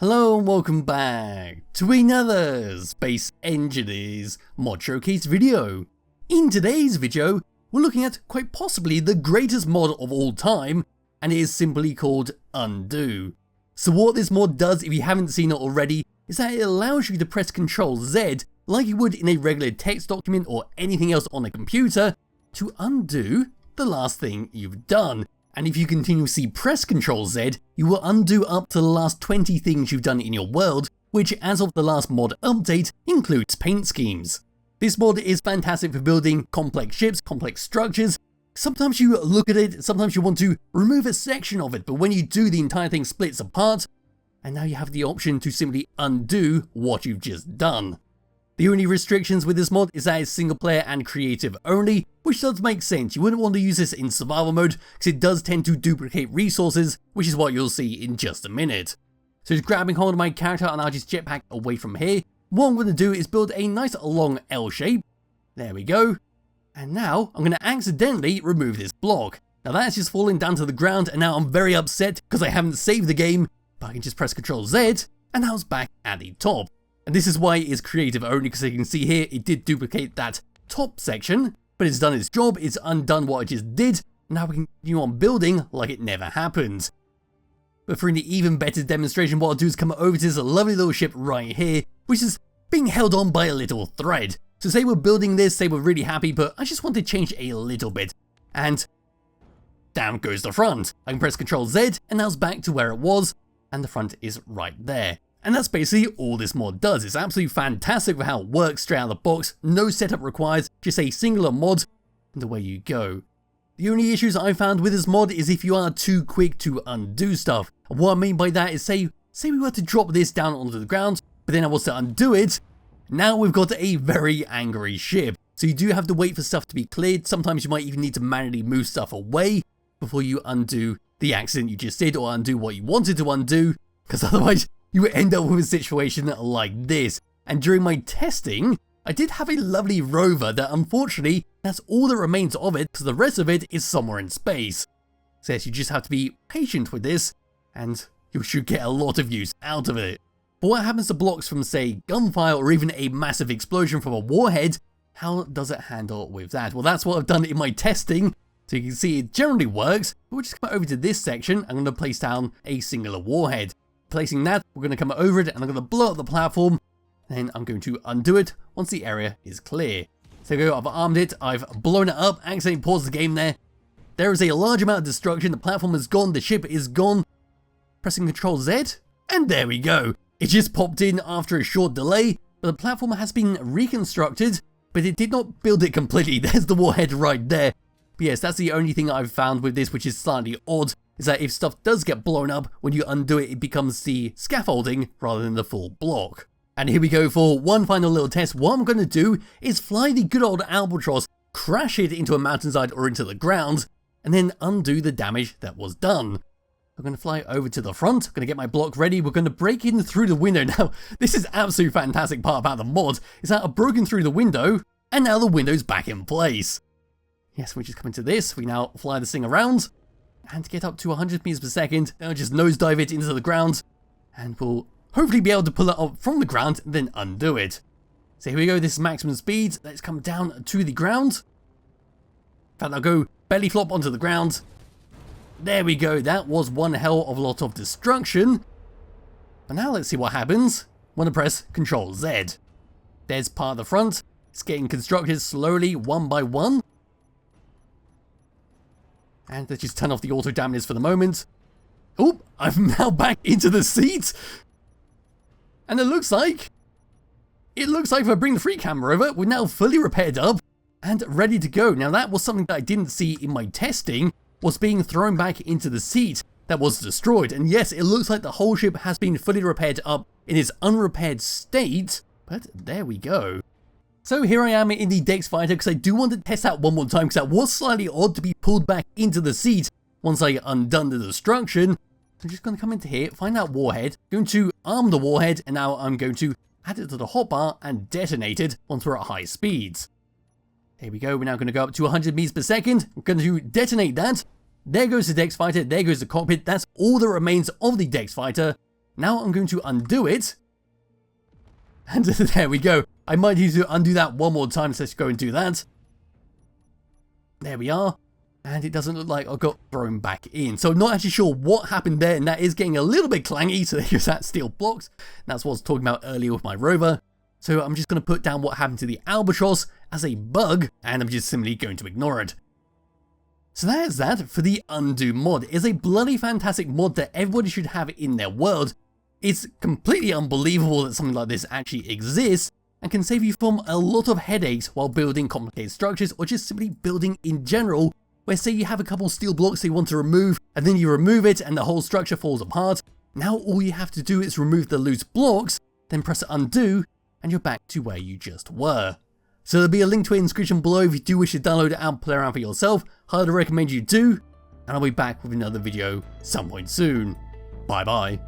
Hello and welcome back to another Space Engineers mod showcase video. In today's video, we're looking at quite possibly the greatest mod of all time, and it is simply called Undo. So what this mod does, if you haven't seen it already, is that it allows you to press Ctrl+Z like you would in a regular text document or anything else on a computer to undo the last thing you've done. And if you continuously press Ctrl+Z, you will undo up to the last 20 things you've done in your world, which as of the last mod update includes paint schemes. This mod is fantastic for building complex ships, complex structures. Sometimes you look at it, sometimes you want to remove a section of it, but when you do, the entire thing splits apart, and now you have the option to simply undo what you've just done. The only restrictions with this mod is that it's single player and creative only, which does make sense. You wouldn't want to use this in survival mode because it does tend to duplicate resources, which is what you'll see in just a minute. So just grabbing hold of my character and I'll just jetpack away from here. What I'm going to do is build a nice long L shape. There we go. And now I'm going to accidentally remove this block. Now that's just falling down to the ground and now I'm very upset because I haven't saved the game, but I can just press Ctrl+Z and now it's back at the top. And this is why it is creative only, because you can see here it did duplicate that top section, but it's done its job, it's undone what it just did, and now we can continue on building like it never happened. But for an even better demonstration, what I'll do is come over to this lovely little ship right here, which is being held on by a little thread. So say we're building this, say we're really happy, but I just want to change a little bit, and down goes the front. I can press Ctrl+Z, and now it's back to where it was, and the front is right there. And that's basically all this mod does. It's absolutely fantastic for how it works straight out of the box, no setup required, just a singular mod, and away you go. The only issues I found with this mod is if you are too quick to undo stuff. And what I mean by that is say we were to drop this down onto the ground, but then I was to undo it, now we've got a very angry ship. So you do have to wait for stuff to be cleared. Sometimes you might even need to manually move stuff away before you undo the accident you just did or undo what you wanted to undo, because otherwise you would end up with a situation like this. And during my testing, I did have a lovely rover that unfortunately, that's all that remains of it because the rest of it is somewhere in space. So yes, you just have to be patient with this and you should get a lot of use out of it. But what happens to blocks from say gunfire or even a massive explosion from a warhead? How does it handle with that? Well, that's what I've done in my testing. So you can see it generally works, but we'll just come over to this section. I'm going to place down a singular warhead. Placing that, we're going to come over it and I'm going to blow up the platform. Then I'm going to undo it once the area is clear. So there we go, I've armed it, I've blown it up, accidentally paused the game there. There is a large amount of destruction, the platform is gone, the ship is gone. Pressing Ctrl+Z, and there we go. It just popped in after a short delay, but the platform has been reconstructed, but it did not build it completely. There's the warhead right there. But yes, that's the only thing I've found with this, which is slightly odd, is that if stuff does get blown up, when you undo it, it becomes the scaffolding rather than the full block. And here we go for one final little test. What I'm going to do is fly the good old Albatross, crash it into a mountainside or into the ground, and then undo the damage that was done. I'm going to fly over to the front, I'm going to get my block ready, we're going to break in through the window. Now, this is absolutely fantastic part about the mod, is that I've broken through the window, and now the window's back in place. Yes, we just come into this, we now fly this thing around, and get up to 100 meters per second, then I'll just nosedive it into the ground, and we'll hopefully be able to pull it up from the ground, and then undo it. So here we go, this is maximum speed, let's come down to the ground. In fact, I'll go belly flop onto the ground. There we go, that was one hell of a lot of destruction. But now let's see what happens when I press Ctrl+Z. There's part of the front, it's getting constructed slowly, one by one. And let's just turn off the auto dampers for the moment. Oh, I'm now back into the seat. And it looks like if I bring the free camera over, we're now fully repaired up and ready to go. Now that was something that I didn't see in my testing, was being thrown back into the seat that was destroyed. And yes, it looks like the whole ship has been fully repaired up in its unrepaired state, but there we go. So here I am in the Dex Fighter because I do want to test out one more time because that was slightly odd to be pulled back into the seat once I undone the destruction. I'm just going to come into here, find that warhead, going to arm the warhead, and now I'm going to add it to the hotbar and detonate it once we're at high speeds. There we go, we're now going to go up to 100 meters per second. I'm going to detonate that. There goes the Dex Fighter, there goes the cockpit, that's all that remains of the Dex Fighter. Now I'm going to undo it. And there we go. I might need to undo that one more time, so let's go and do that. There we are. And it doesn't look like I got thrown back in. So I'm not actually sure what happened there, and that is getting a little bit clangy, so there's that steel blocks. That's what I was talking about earlier with my rover. So I'm just going to put down what happened to the albatross as a bug, and I'm just simply going to ignore it. So that is that for the undo mod. It's a bloody fantastic mod that everybody should have in their world. It's completely unbelievable that something like this actually exists, and can save you from a lot of headaches while building complicated structures, or just simply building in general, where say you have a couple steel blocks that you want to remove, and then you remove it and the whole structure falls apart. Now all you have to do is remove the loose blocks, then press undo, and you're back to where you just were. So there'll be a link to it in the description below if you do wish to download it and play around for yourself. Highly recommend you do, and I'll be back with another video some point soon. Bye bye.